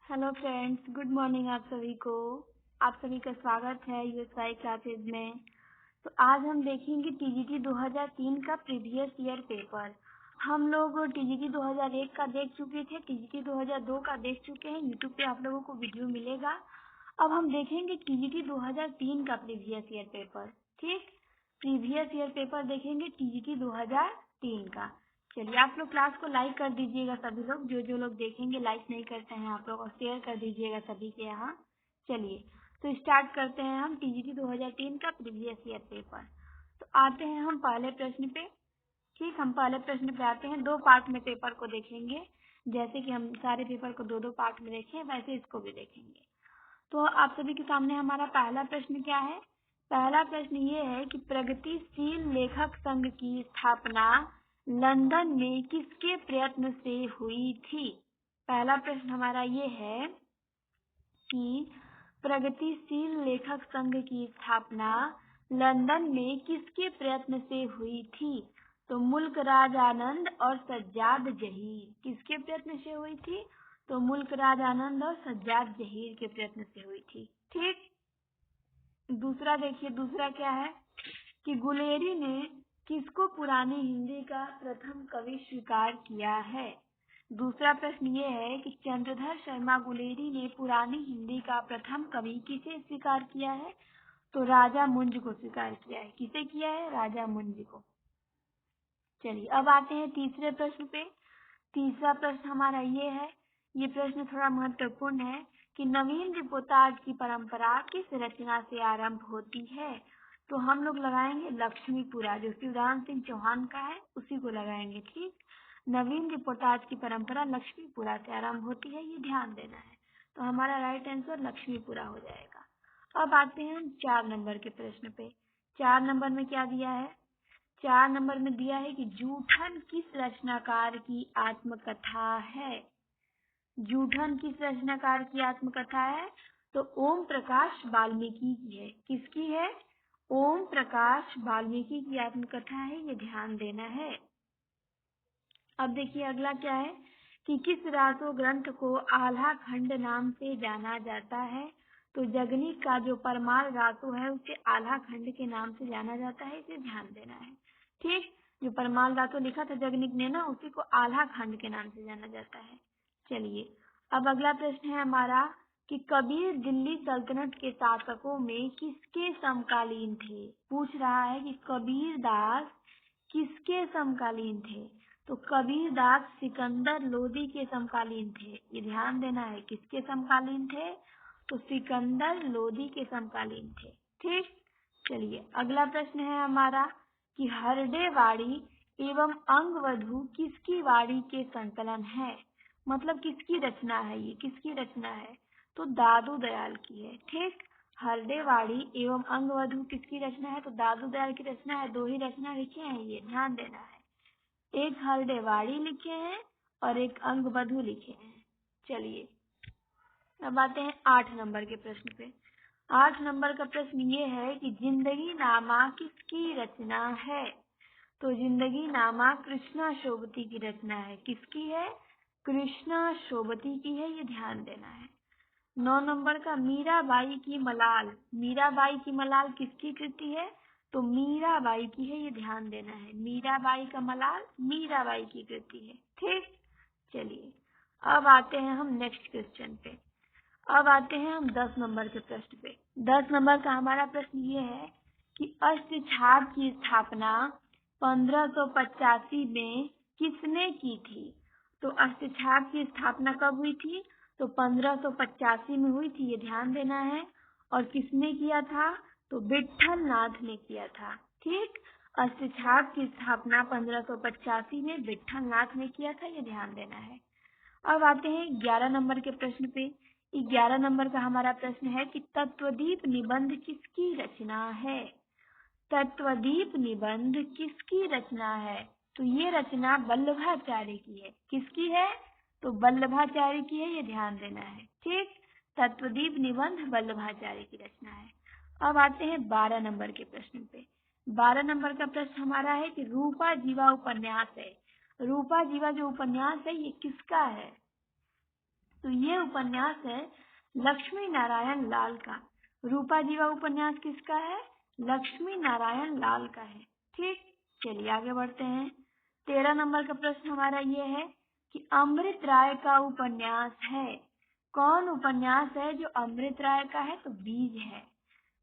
Hello friends, good morning आप सभी को। आप सभी का स्वागत है यूएसआई क्लासेज में। तो आज हम देखेंगे टीजीटी 2003 का प्रीवियस ईयर पेपर। हम लोग टीजीटी 2001 का देख चुके थे, टीजीटी 2002 का देख चुके हैं। यूट्यूब पे आप लोगों को वीडियो मिलेगा। अब हम देखेंगे टीजीटी 2003 का प्रीवियस ईयर पेपर। ठीक, प्रीवियस ईयर पेपर देखेंगे टीजीटी 2003 का। चलिए आप लोग क्लास को लाइक कर दीजिएगा सभी लोग, जो लोग देखेंगे लाइक नहीं करते हैं आप लोग, और शेयर कर दीजिएगा सभी के यहाँ। चलिए तो स्टार्ट करते हैं हम टीजीटी 2003 का प्रीवियस ईयर पेपर। तो आते हैं हम पहले प्रश्न पे। ठीक, हम पहले प्रश्न पे आते हैं। दो पार्ट में पेपर को देखेंगे, जैसे कि हम सारे पेपर को दो दो पार्ट में देखें वैसे इसको भी देखेंगे। तो आप सभी के सामने हमारा पहला प्रश्न क्या है। पहला प्रश्न ये है कि प्रगतिशील लेखक संघ की स्थापना लंदन में किसके प्रयत्न से हुई थी। पहला प्रश्न हमारा ये है कि प्रगतिशील लेखक संघ की स्थापना लंदन में किसके प्रयत्न से हुई थी। तो मुल्क राज आनंद और सज्जाद जहीर किसके प्रयत्न से हुई थी। तो मुल्क राज आनंद और सज्जाद जहीर के प्रयत्न से हुई थी। ठीक, दूसरा देखिए, दूसरा क्या है कि गुलेरी ने किसको पुरानी हिंदी का प्रथम कवि स्वीकार किया है। दूसरा प्रश्न ये है कि चंद्रधर शर्मा गुलेरी ने पुरानी हिंदी का प्रथम कवि किसे स्वीकार किया है। तो राजा मुंज को स्वीकार किया है। किसे किया है? राजा मुंज को। चलिए अब आते हैं तीसरे प्रश्न पे। तीसरा प्रश्न हमारा ये है, ये प्रश्न थोड़ा महत्वपूर्ण है कि नवीन रिपोर्टाज की परंपरा किस रचना से आरंभ होती है। तो हम लोग लगाएंगे लक्ष्मीपुरा, जो शिवराम सिंह चौहान का है, उसी को लगाएंगे। ठीक, नवीन रिपोर्टाज की परंपरा लक्ष्मीपुरा से आरंभ होती है, ये ध्यान देना है। तो हमारा राइट आंसर लक्ष्मीपुरा हो जाएगा। अब आते हैं हम 4 नंबर के प्रश्न पे। 4 नंबर में क्या दिया है। 4 नंबर में दिया है कि जूठन किस रचनाकार की आत्मकथा है। जूठन किस रचनाकार की आत्मकथा है। तो ओम प्रकाश वाल्मीकि की है। किसकी है? ओम प्रकाश वाल्मीकि की आत्मकथा है, ये ध्यान देना है। अब देखिए अगला क्या है कि किस रासो ग्रंथ को आल्हा खंड नाम से जाना जाता है। तो जगनिक का जो परमाल रासो है उसे आल्हा खंड के नाम से जाना जाता है, इसे ध्यान देना है। ठीक, जो परमाल रासो लिखा था जगनिक ने ना, उसी को आल्हा खंड के नाम से जाना जाता है। चलिए अब अगला प्रश्न है हमारा कि कबीर दिल्ली सल्तनत के शासकों में किसके समकालीन थे। पूछ रहा है कि कबीर दास किसके समकालीन थे। तो कबीर दास सिकंदर लोदी के समकालीन थे, ये ध्यान देना है। किसके समकालीन थे। तो सिकंदर लोदी के समकालीन थे। ठीक, चलिए अगला प्रश्न है हमारा कि हरडे वाड़ी एवं अंगवधु किसकी वाड़ी के संकलन है। मतलब किसकी रचना है, ये किसकी रचना है। तो दादू दयाल की है। ठीक, हरडे वाड़ी एवं अंगवधु किसकी रचना है। तो दादू दयाल की रचना है। दो ही रचना लिखे हैं, ये ध्यान देना है। एक हरडे वाड़ी लिखे हैं और एक अंगवधु लिखे हैं। चलिए अब आते हैं 8 नंबर के प्रश्न पे। 8 नंबर का प्रश्न ये है कि जिंदगी नामा किसकी रचना है। तो जिंदगी नामा कृष्णा शोभती की रचना है। किसकी है? कृष्णा शोभती की है, ये ध्यान देना है। 9 नंबर का मीराबाई की मलाल। मीराबाई की मलाल किसकी कृति है। तो मीराबाई की है, ये ध्यान देना है। मीराबाई का मलाल मीराबाई की कृति है। ठीक, चलिए अब आते हैं हम नेक्स्ट क्वेश्चन पे। अब आते हैं हम 10 नंबर के प्रश्न पे। 10 नंबर का हमारा प्रश्न ये है कि अष्टछाप की स्थापना 1585 में किसने की थी। तो अष्टछाप की स्थापना कब हुई थी। तो 1585 में हुई थी, ये ध्यान देना है। और किसने किया था। तो विट्ठल नाथ ने किया था। ठीक, अष्टछाप की स्थापना 1585 में विट्ठल नाथ ने किया था, ये ध्यान देना है। अब आते हैं 11 नंबर के प्रश्न पे। 11 नंबर का हमारा प्रश्न है कि तत्वदीप निबंध किसकी रचना है। तत्वदीप निबंध किसकी रचना है। तो ये रचना वल्लभाचार्य की है। किसकी है। तो वल्लभाचार्य की है, ये ध्यान देना है। ठीक, तत्वदीप निबंध वल्लभाचार्य की रचना है। अब आते हैं 12 नंबर के प्रश्न पे। 12 नंबर का प्रश्न हमारा है कि रूपा जीवा उपन्यास है। रूपा जीवा जो उपन्यास है ये किसका है। तो ये उपन्यास है लक्ष्मी नारायण लाल का। रूपा जीवा उपन्यास किसका है? लक्ष्मी नारायण लाल का है। ठीक, चलिए आगे बढ़ते हैं। 13 नंबर का प्रश्न हमारा ये है कि अमृत राय का उपन्यास है। कौन उपन्यास है जो अमृत राय का है? तो बीज है।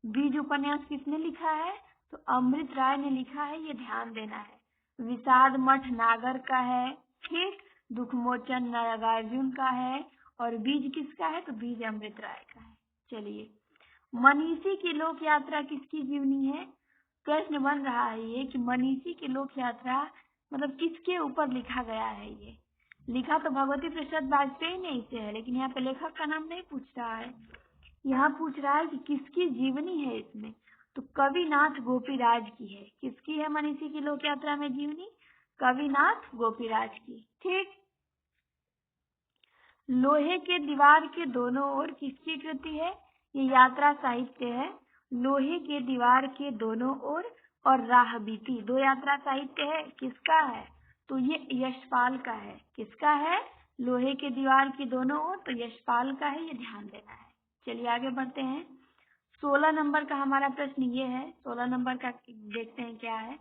बीज उपन्यास किसने लिखा है? तो अमृत राय ने लिखा है, ये ध्यान देना है। विषाद मठ नागर का है। ठीक, दुखमोचन नागार्जुन का है। और बीज किसका है? तो बीज अमृत राय का है। चलिए, मनीषी की लोक यात्रा किसकी जीवनी है? प्रश्न बन रहा है ये कि मनीषी की लोक यात्रा मतलब किसके ऊपर लिखा गया है। ये लिखा तो भगवती प्रसाद वाजपेयी ने इसे है, लेकिन यहाँ पे लेखक का नाम नहीं पूछ रहा है। यहाँ पूछ रहा है कि किसकी जीवनी है इसमें। तो कविनाथ गोपीराज की है। किसकी है मनीषी की लोक यात्रा में जीवनी? कविनाथ गोपीराज की। ठीक, लोहे के दीवार के दोनों ओर किसकी कृति है? ये यात्रा साहित्य है। लोहे के दीवार के दोनों ओर और राह बीती, दो यात्रा साहित्य है। किसका है? तो ये यशपाल का है। किसका है? लोहे के दीवार के दोनों ओर, तो यशपाल का है, ये ध्यान देना है। चलिए आगे बढ़ते हैं। 16 नंबर का हमारा प्रश्न ये है। 16 नंबर का देखते हैं क्या है।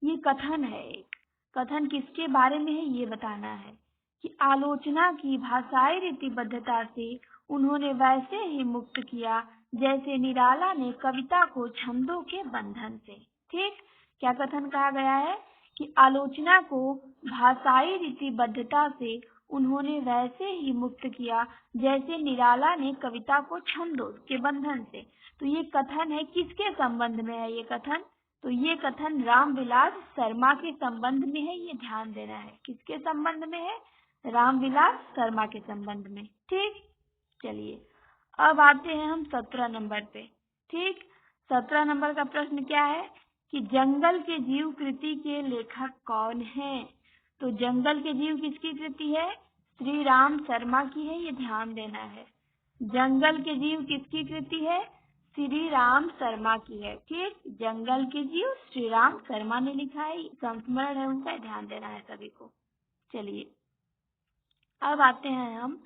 ये कथन है एक। कथन किसके बारे में है ये बताना है कि आलोचना की भाषाई रीतिबद्धता से उन्होंने वैसे ही मुक्त किया जैसे निराला ने कविता को छंदों के बंधन से। ठीक, क्या कथन कहा गया है कि आलोचना को भाषाई रीतिबद्धता से उन्होंने वैसे ही मुक्त किया जैसे निराला ने कविता को छंदों के बंधन से। तो ये कथन है, किसके संबंध में है ये कथन? तो ये कथन रामविलास शर्मा के संबंध में है, ये ध्यान देना है। किसके संबंध में है? रामविलास शर्मा के संबंध में। ठीक, चलिए अब आते हैं हम 17 नंबर पे। ठीक, 17 नंबर का प्रश्न क्या है कि जंगल के जीव कृति के लेखक कौन है? तो जंगल के जीव किसकी कृति है? श्री राम शर्मा की है, ये ध्यान देना है। जंगल के जीव किसकी कृति है? श्री राम शर्मा की है। ठीक, जंगल के जीव श्री राम शर्मा ने लिखा है, संस्मरण है उनका, ध्यान देना है सभी को। चलिए अब आते हैं हम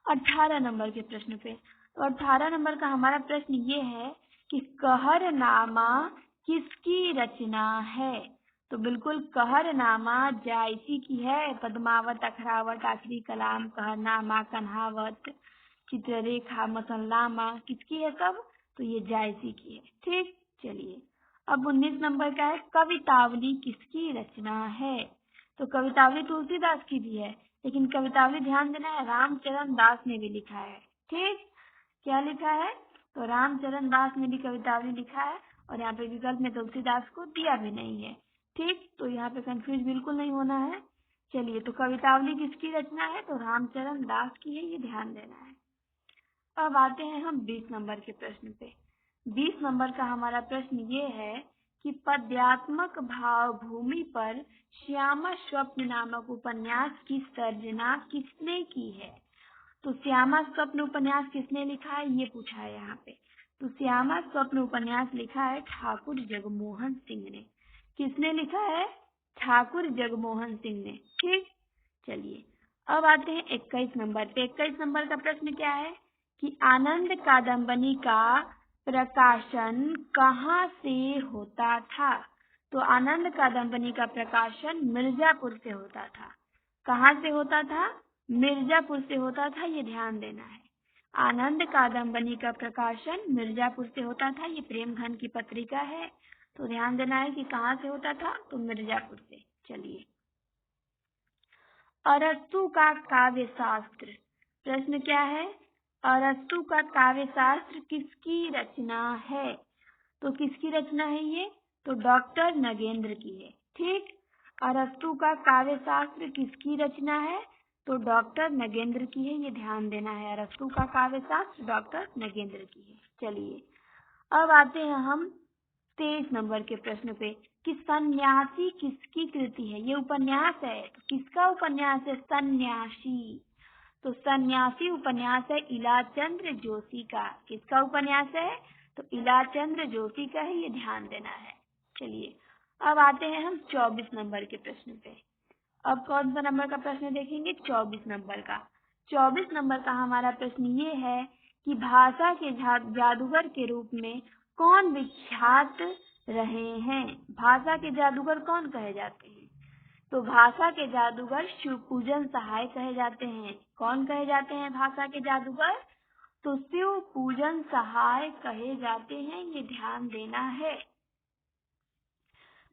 18 नंबर के प्रश्न पे। तो 18 नंबर का हमारा प्रश्न ये है कि कहरनामा किसकी रचना है? तो बिल्कुल कहरनामा जायसी की है। पद्मावत, अखरावत, आखिरी कलाम, कहरनामा, कन्हावत, चित्ररेखा, मसल्लामा किसकी है सब? तो ये जायसी की है। ठीक, चलिए अब 19 नंबर का है कवितावली किसकी रचना है? तो कवितावली तुलसीदास की भी है, लेकिन कवितावली ध्यान देना है रामचरण दास ने भी लिखा है। ठीक, क्या लिखा है? तो रामचरण दास ने भी कवितावली लिखा है, और यहाँ पे विकल्प में तुलसीदास को दिया भी नहीं है। ठीक, तो यहाँ पे कंफ्यूज बिल्कुल नहीं होना है। चलिए, तो कवितावली किसकी रचना है? तो रामचरण दास की है, ये ध्यान देना है। अब आते हैं हम 20 नंबर के प्रश्न पे। 20 नंबर का हमारा प्रश्न ये है कि पद्यात्मक भाव भूमि पर श्यामा स्वप्न नामक उपन्यास की सर्जना किसने की है? तो श्यामा स्वप्न उपन्यास किसने लिखा है ये पूछा है यहाँ पे। तो श्यामा स्वप्न उपन्यास लिखा है ठाकुर जगमोहन सिंह ने। किसने लिखा है? ठाकुर जगमोहन सिंह ने। ठीक, चलिए अब आते हैं 21 नंबर पे। 21 नंबर का प्रश्न क्या है कि आनंद कादम्बनी का प्रकाशन कहाँ से होता था? तो आनंद कादम्बनी का प्रकाशन मिर्जापुर से होता था। कहाँ से होता था? मिर्जापुर से होता था, ये ध्यान देना है। आनंद कादम्बनी का प्रकाशन मिर्जापुर से होता था। ये प्रेमघन की पत्रिका है, तो ध्यान देना है कि कहाँ से होता था? तो मिर्जापुर से। चलिए, अरस्तु का काव्य शास्त्र। प्रश्न क्या है? अरस्तु का काव्य शास्त्र किसकी रचना है? तो किसकी रचना है ये? तो डॉक्टर नगेंद्र की है। ठीक, अरस्तु का काव्य शास्त्र किसकी रचना है? तो डॉक्टर नगेंद्र की है, ये ध्यान देना है। अरस्तु का काव्य शास्त्र डॉक्टर नगेंद्र की है। चलिए अब आते हैं हम 23 नंबर के प्रश्न पे कि सन्यासी किसकी कृति है? ये उपन्यास है, तो किसका उपन्यास है? सन्यासी। तो सन्यासी उपन्यास है इलाचंद्र जोशी का। किसका उपन्यास है? तो इलाचंद्र जोशी का है, ये ध्यान देना है। चलिए अब आते हैं हम 24 नंबर के प्रश्न पे। अब कौन सा नंबर का प्रश्न देखेंगे? 24 नंबर का। 24 नंबर का हमारा प्रश्न ये है कि भाषा के जादूगर के रूप में कौन विख्यात रहे हैं। भाषा के जादूगर कौन कहे जाते हैं? तो भाषा के जादूगर शिवपूजन सहाय कहे जाते हैं। कौन कहे जाते हैं भाषा के जादूगर? तो शिवपूजन सहाय कहे जाते हैं, ये ध्यान देना है।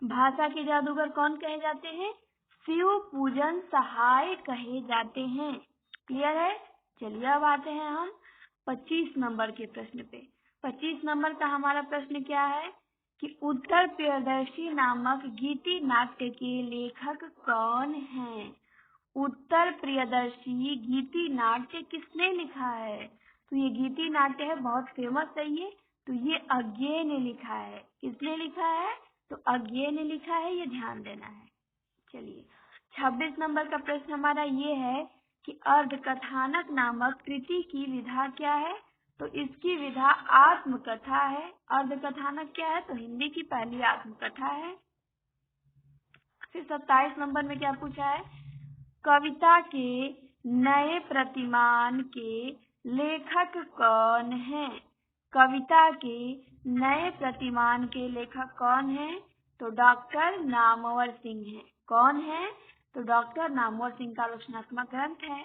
भाषा के जादूगर कौन कहे जाते हैं? शिवपूजन सहाय कहे जाते हैं। क्लियर है? चलिए अब आते हैं हम 25 नंबर के प्रश्न पे। 25 नंबर का हमारा प्रश्न क्या है कि उत्तर प्रियदर्शी नामक गीति नाट्य के लेखक कौन हैं? उत्तर प्रियदर्शी गीति नाट्य किसने लिखा है? तो ये गीति नाट्य है, बहुत फेमस है ये। तो ये अज्ञेय ने लिखा है। किसने लिखा है? तो अज्ञेय ने लिखा है, ये ध्यान देना है। चलिए 26 नंबर का प्रश्न हमारा ये है कि अर्धकथानक नामक कृति की विधा क्या है? तो इसकी विधा आत्मकथा है। अर्धकथानक क्या है? तो हिंदी की पहली आत्मकथा है। फिर 27 नंबर में क्या पूछा है? कविता के नए प्रतिमान के लेखक कौन है? कविता के नए प्रतिमान के लेखक कौन है? तो डॉक्टर नामवर सिंह है। कौन है? तो डॉक्टर नामवर सिंह का आलोचनात्मक ग्रंथ है।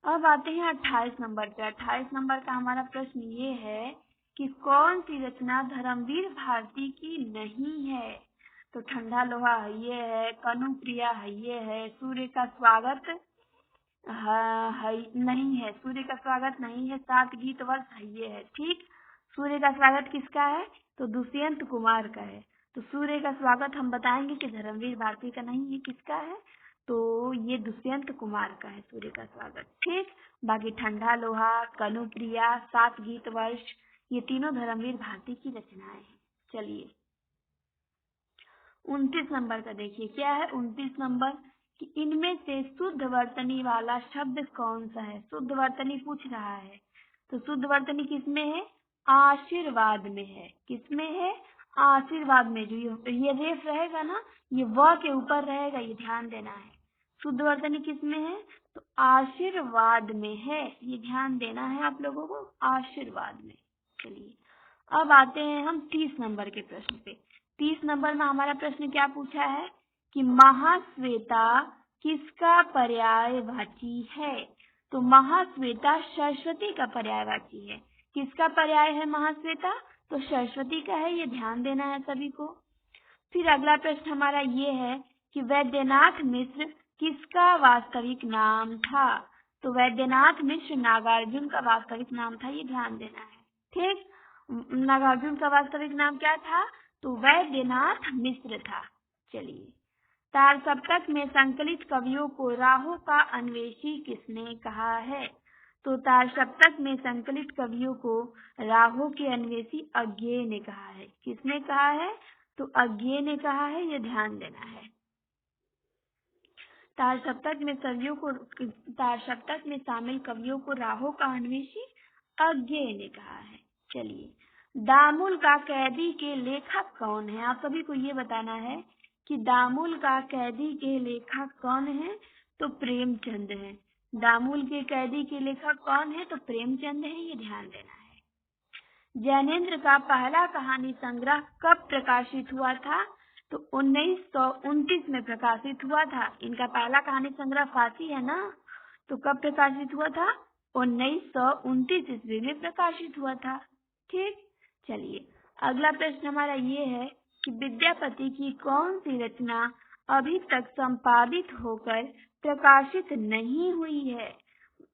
अब आते हैं 28 नंबर पे। 28 नंबर का हमारा प्रश्न ये है कि कौन सी रचना धर्मवीर भारती की नहीं है? तो ठंडा लोहा ये है, कनुप्रिया ये है, सूर्य का स्वागत नहीं है, सूर्य का स्वागत नहीं है, 7 गीत वर्ष ये है। ठीक, सूर्य का स्वागत किसका है? तो दुष्यंत कुमार का है। तो सूर्य का स्वागत हम बताएंगे कि धर्मवीर भारती का नहीं, ये किसका है? तो ये दुष्यंत कुमार का है सूर्य का स्वागत। ठीक, बाकी ठंडा लोहा, कनुप्रिया, 7 गीत वर्ष, ये तीनों धर्मवीर भारती की रचनाएं हैं। चलिए 29 नंबर का देखिए क्या है। 29 नंबर कि इनमें से शुद्ध वर्तनी वाला शब्द कौन सा है? शुद्ध वर्तनी पूछ रहा है। तो शुद्ध वर्तनी किसमें है? आशीर्वाद में है। किसमें है? आशीर्वाद में। जो ये रेफ रहेगा ना, ये व के ऊपर रहेगा, ये ध्यान देना है। शुद्ध वर्तनी किसमें है? तो आशीर्वाद में है, ये ध्यान देना है आप लोगों को, आशीर्वाद में। चलिए अब आते हैं हम 30 नंबर के प्रश्न पे। 30 नंबर में हमारा प्रश्न क्या पूछा है कि महाश्वेता किसका पर्यायवाची है? तो महाश्वेता सरस्वती का पर्यायवाची है। किसका पर्याय है महाश्वेता? तो सरस्वती का है, ये ध्यान देना है सभी को। फिर अगला प्रश्न हमारा ये है कि वैद्यनाथ मिश्र किसका वास्तविक नाम था? तो वैद्यनाथ मिश्र नागार्जुन का वास्तविक नाम था, ये ध्यान देना है। ठीक, नागार्जुन का वास्तविक नाम क्या था? तो वैद्यनाथ मिश्र था। चलिए तार सप्तक में संकलित कवियों को राहों का अन्वेषी किसने कहा है? तो तार सप्तक में संकलित कवियों को राहों के अन्वेषी अज्ञेय ने कहा है। किसने कहा है? तो अज्ञेय ने कहा है, ये ध्यान देना है। तार सप्तक में शामिल कवियों को राहों का अन्वेषी अज्ञेय ने कहा है। चलिए दामुल का कैदी के लेखक कौन है? आप सभी को ये बताना है कि दामुल का कैदी के लेखक कौन है? तो प्रेमचंद है। दामुल के कैदी के लेखक कौन है? तो प्रेमचंद है, ये ध्यान देना है। जैनेन्द्र का पहला कहानी संग्रह कब प्रकाशित हुआ था? तो 1929 में प्रकाशित हुआ था। इनका पहला कहानी संग्रह फांसी है ना, तो कब प्रकाशित हुआ था? 1929 ईस्वी में प्रकाशित हुआ था। ठीक, चलिए अगला प्रश्न हमारा ये है कि विद्यापति की कौन सी रचना अभी तक संपादित होकर प्रकाशित नहीं हुई है?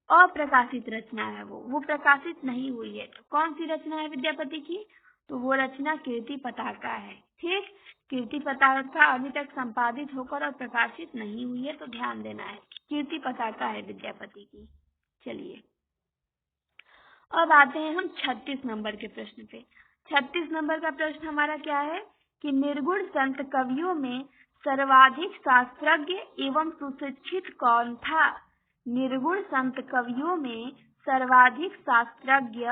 अप्रकाशित रचना है वो प्रकाशित नहीं हुई है। तो कौन सी रचना है विद्यापति की? तो वो रचना कीर्ति पताका है। ठीक, कीर्ति पताका अभी तक संपादित होकर और प्रकाशित नहीं हुई है, तो ध्यान देना है, कीर्ति पताका है विद्यापति की। चलिए अब आते हैं हम 36 नंबर के प्रश्न पे। 36 नंबर का प्रश्न हमारा क्या है कि निर्गुण संत कवियों में सर्वाधिक शास्त्रज्ञ एवं सुशिक्षित कौन था? निर्गुण संत कवियों में सर्वाधिक शास्त्रज्ञ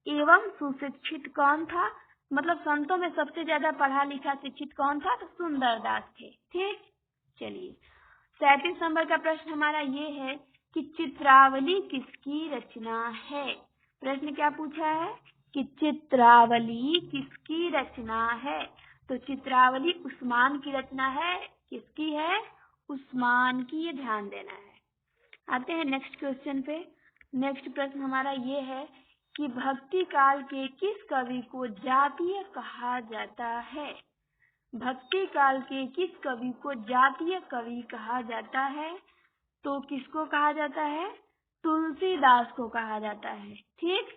एवं सुशिक्षित कौन था? मतलब संतों में सबसे ज्यादा पढ़ा लिखा शिक्षित कौन था? तो सुंदरदास थे। ठीक, चलिए 37 नंबर का प्रश्न हमारा ये है कि चित्रावली किसकी रचना है। प्रश्न क्या पूछा है कि चित्रावली किसकी रचना है। तो चित्रावली उस्मान की रचना है। किसकी है? उस्मान की। ये ध्यान देना है। आते हैं नेक्स्ट क्वेश्चन पे। नेक्स्ट प्रश्न हमारा ये है कि भक्ति काल के किस कवि को जातीय कहा जाता है। भक्ति काल के किस कवि को जातीय कवि कहा जाता है। तो किसको कहा जाता है? तुलसीदास को कहा जाता है। ठीक,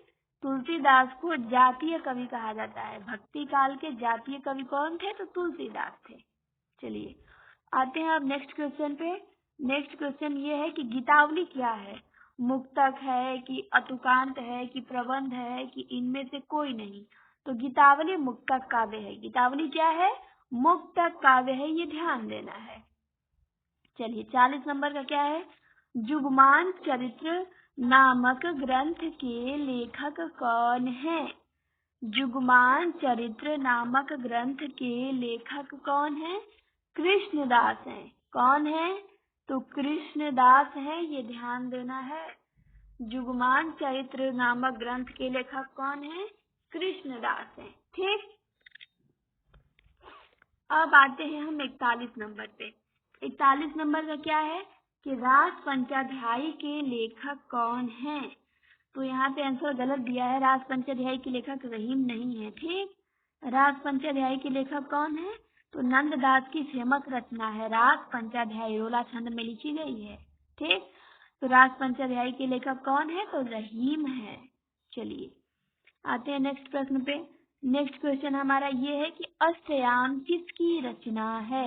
तुलसीदास को जातीय कवि कहा जाता है। भक्ति काल के जातीय कवि कौन थे? तो तुलसीदास थे। चलिए आते हैं अब नेक्स्ट क्वेश्चन पे। नेक्स्ट क्वेश्चन ये है कि गीतावली क्या है। मुक्तक है कि अतुकांत है कि प्रबंध है कि इनमें से कोई नहीं। तो गीतावली मुक्तक काव्य है। गीतावली क्या है? मुक्तक काव्य है। ये ध्यान देना है। चलिए 40 नंबर का क्या है? जुगमान चरित्र नामक ग्रंथ के लेखक कौन है। जुगमान चरित्र नामक ग्रंथ के लेखक कौन है? कृष्णदास हैं। कौन है? तो कृष्णदास हैं। ये ध्यान देना है। जुगमान चरित्र नामक ग्रंथ के लेखक कौन है? कृष्णदास हैं। ठीक, अब आते हैं हम 41 नंबर पे। 41 नंबर का क्या है कि रास पंचाध्यायी के लेखक कौन है। तो यहाँ पे आंसर गलत दिया है। रास पंचाध्यायी के लेखक रहीम नहीं है। ठीक, रास पंचाध्यायी के लेखक कौन है? तो नंददास की फेमस रचना है रास पंचाध्यायी, रोला छंद में लिखी गई है। ठीक, तो रास पंचाध्यायी के लेखक कौन है? तो रहीम है। चलिए आते हैं नेक्स्ट प्रश्न पे। नेक्स्ट क्वेश्चन हमारा ये है कि अष्टयाम किसकी रचना है।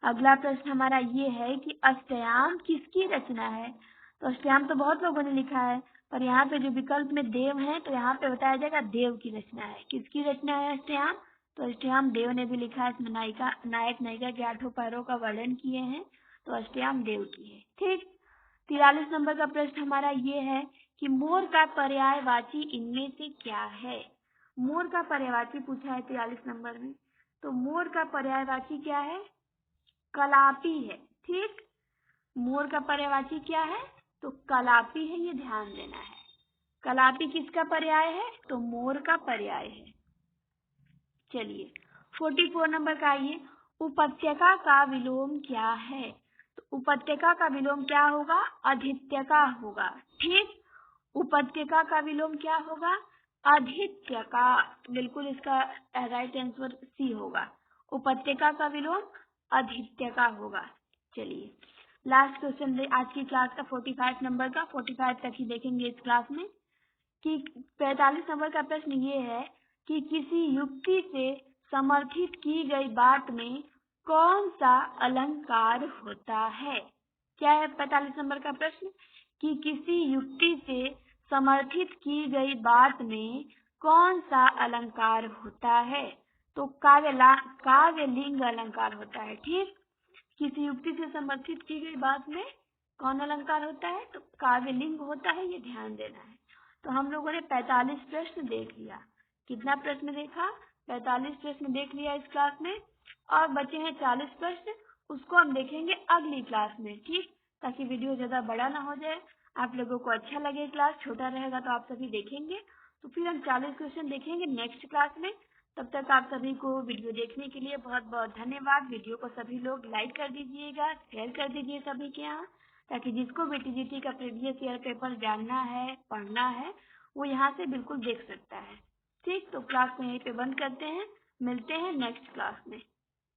अगला प्रश्न हमारा ये है कि अष्टयाम किसकी रचना है। तो अष्टयाम तो बहुत लोगों ने लिखा है, पर यहाँ पे जो विकल्प में देव है तो यहाँ पे बताया जाएगा देव की रचना है। किसकी रचना है अष्टयाम? तो अष्टयाम देव ने भी लिखा है। इसमें नायक नायिका के 8 पैरों का वर्णन किए हैं। तो अष्टयाम देव की है। ठीक, 43 नंबर का प्रश्न हमारा ये है कि मोर का पर्यायवाची इनमें से क्या है। मोर का पर्यायवाची पूछा है 43 नंबर में। तो मोर का पर्यायवाची क्या है? कलापी है। ठीक, मोर का पर्यायवाची क्या है? तो कलापी है। ये ध्यान देना है। कलापी किसका पर्याय है? तो मोर का पर्याय है। चलिए 44 नंबर का आइए। उपत्यका का विलोम क्या है। तो उपत्यका का विलोम क्या होगा? अधित्यका होगा। ठीक, उपत्यका का विलोम क्या होगा? अधित्यका। बिल्कुल इसका राइट आंसर सी होगा। उपत्यका का विलोम अधित्यका होगा। चलिए लास्ट क्वेश्चन आज की क्लास का 45 नंबर का, 45 तक ही देखेंगे इस क्लास में। कि 45 नंबर का प्रश्न ये है कि किसी युक्ति से समर्थित की गई बात में कौन सा अलंकार होता है। क्या है 45 नंबर का प्रश्न? कि किसी युक्ति से समर्थित की गई बात में कौन सा अलंकार होता है। तो काव्यलिंग अलंकार होता है। ठीक, किसी युक्ति से समर्थित की गई बात में कौन अलंकार होता है? तो काव्यलिंग होता है। ये ध्यान देना है। तो हम लोगों ने 45 प्रश्न देख लिया। कितना प्रश्न देखा? 45 प्रश्न देख लिया इस क्लास में। और बचे हैं 40 प्रश्न, उसको हम देखेंगे अगली क्लास में। ठीक, ताकि वीडियो ज्यादा बड़ा ना हो जाए, आप लोगों को अच्छा लगे। क्लास छोटा रहेगा तो आप सभी देखेंगे। तो फिर हम 40 क्वेश्चन देखेंगे नेक्स्ट क्लास में। तब तक आप सभी को वीडियो देखने के लिए बहुत बहुत धन्यवाद। वीडियो को सभी लोग लाइक कर दीजिएगा, शेयर कर दीजिए सभी के यहाँ, ताकि जिसको भी टीजीटी का प्रीवियस ईयर पेपर जानना है, पढ़ना है, वो यहाँ से बिल्कुल देख सकता है। ठीक, तो क्लास को यहीं पे बंद करते हैं। मिलते हैं नेक्स्ट क्लास में।